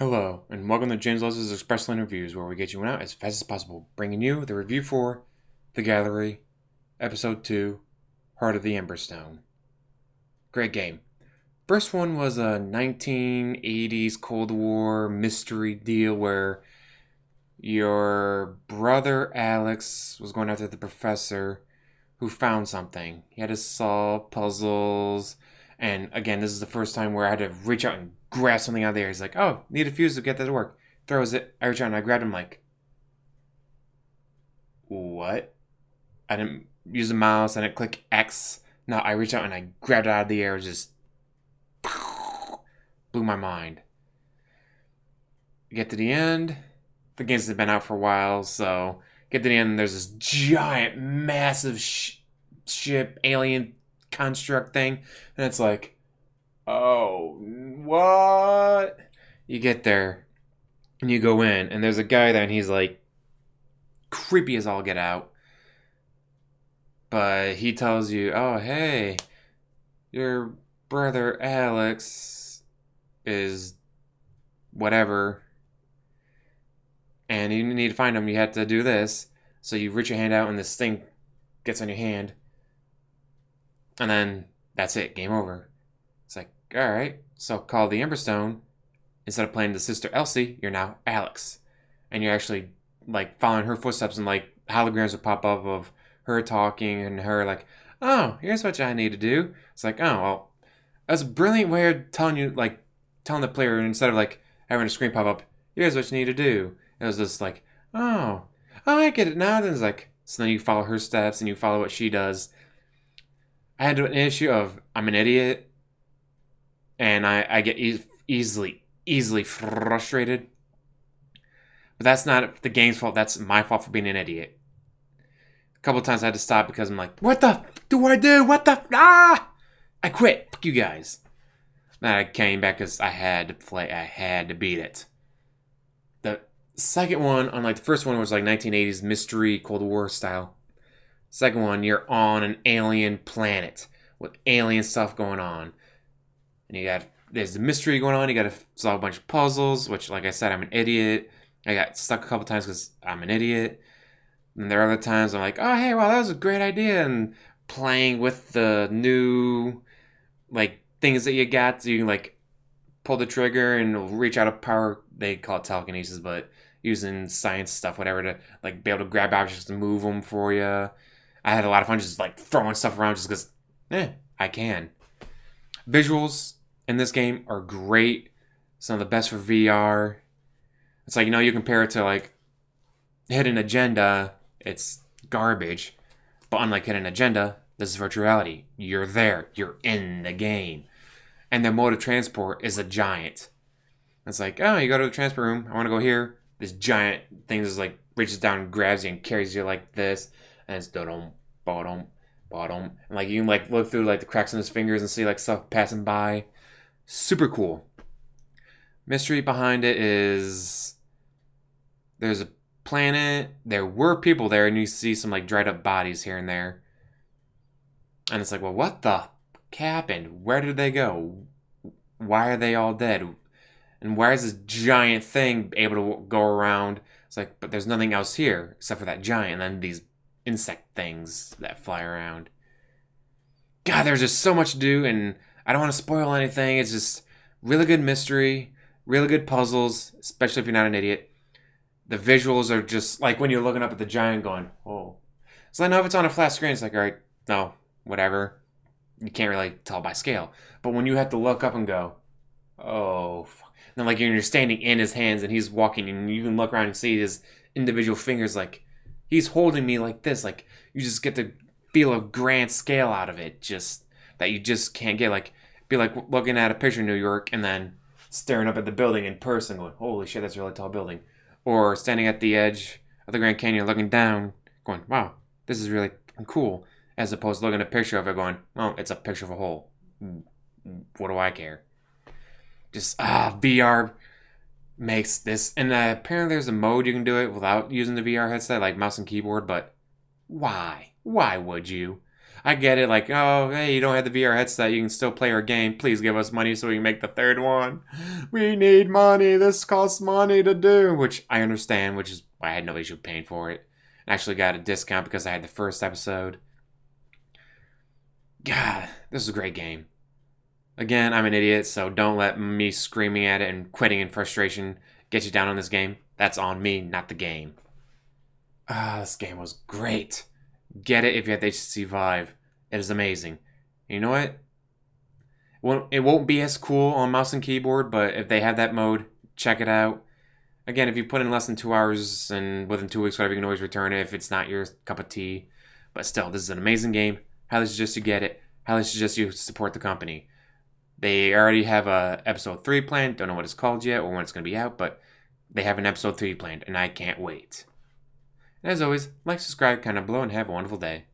Hello, and welcome to James Lewis' Express Lane Reviews, where we get you out as fast as possible, bringing you the review for The Gallery, Episode 2, Heart of the Emberstone. Great game. First one was a 1980s Cold War mystery deal where your brother Alex was going after the professor who found something. He had to solve puzzles, and again, this is the first time where I had to reach out and grab something out of the air. He's like, "Oh, need a fuse to get that to work." Throws it. I reach out and I grabbed him. Like, what? I didn't use the mouse. I didn't click X. No, I reached out and I grabbed it out of the air. It just blew my mind. Get to the end. The game's been out for a while, so get to the end. And there's this giant, massive ship, alien construct thing, and it's like, oh, what? You get there, and you go in, and there's a guy there, and he's like creepy as all get out. But he tells you, oh, hey, your brother Alex is whatever, and you need to find him. You have to do this. So you reach your hand out, and this thing gets on your hand, and then that's it. Game over. It's like, all right. So call the Emberstone. Instead of playing the sister Elsie, you're now Alex, and you're actually like following her footsteps, and like holograms will pop up of her talking and her like, oh, here's what I need to do. It's like, oh well, that's a brilliant way of telling you, like telling the player instead of like having a screen pop up, here's what you need to do. It was just like, oh, I get it now. Then it's like, so then you follow her steps and you follow what she does. I had an issue of I'm an idiot, and I get easily frustrated. But that's not the game's fault. That's my fault for being an idiot. A couple of times I had to stop because I'm like, what the do I do? What the I quit. Fuck you guys. Then I came back because I had to play. I had to beat it. The second one, unlike the first one, was like 1980s mystery Cold War style. Second one, you're on an alien planet with alien stuff going on, and there's the mystery going on. You got to solve a bunch of puzzles, which, like I said, I'm an idiot. I got stuck a couple times because I'm an idiot. And there are other times I'm like, oh hey, wow, that was a great idea, and playing with the new like things that you got, so you can like pull the trigger and reach out a power. They call it telekinesis, but using science stuff, whatever, to like be able to grab objects to move them for you. I had a lot of fun just like throwing stuff around just because, I can. Visuals in this game are great. Some of the best for VR. It's like, you compare it to like Hidden Agenda, it's garbage. But unlike Hidden Agenda, this is virtual reality. You're there. You're in the game. And their mode of transport is a giant. It's like, oh, you go to the transport room. I want to go here. This giant thing just like reaches down and grabs you and carries you like this. And it's bottom, bottom. And like you can like look through like the cracks in his fingers and see like stuff passing by. Super cool. Mystery behind it is there's a planet. There were people there, and you see some like dried up bodies here and there. And it's like, well, what the happened? Where did they go? Why are they all dead? And why is this giant thing able to go around? It's like, but there's nothing else here except for that giant and then these insect things that fly around. God, there's just so much to do, and I don't want to spoil anything. It's just really good mystery, really good puzzles, especially if you're not an idiot. The visuals are just like when you're looking up at the giant going, oh. So I know if it's on a flat screen, it's like, all right, no, whatever. You can't really tell by scale. But when you have to look up and go, oh, fuck. And then like you're standing in his hands and he's walking, and you can look around and see his individual fingers, like he's holding me like this. Like you just get to feel a grand scale out of it, just that you just can't get. Like be like looking at a picture of New York and then staring up at the building in person, going, holy shit, that's a really tall building. Or standing at the edge of the Grand Canyon looking down, going, wow, this is really cool. As opposed to looking at a picture of it going, well, it's a picture of a hole. What do I care? Just, VR makes this. And apparently there's a mode you can do it without using the VR headset, like mouse and keyboard, but why? Why would you? I get it, like, oh, hey, you don't have the VR headset, you can still play our game. Please give us money so we can make the third one. We need money. This costs money to do, which I understand, which is why I had no issue paying for it. I actually got a discount because I had the first episode. God, this is a great game. Again, I'm an idiot, so don't let me screaming at it and quitting in frustration get you down on this game. That's on me, not the game. This game was great. Get it if you have the HTC Vive. It is amazing. And you know what? Well, it won't be as cool on mouse and keyboard, but if they have that mode, check it out. Again, if you put in less than 2 hours and within 2 weeks, whatever, you can always return it if it's not your cup of tea. But still, this is an amazing game. Highly suggest you get it. Highly suggest you support the company. They already have a episode 3 planned. Don't know what it's called yet or when it's going to be out, but they have an episode 3 planned, and I can't wait. And as always, like, subscribe, comment below, and have a wonderful day.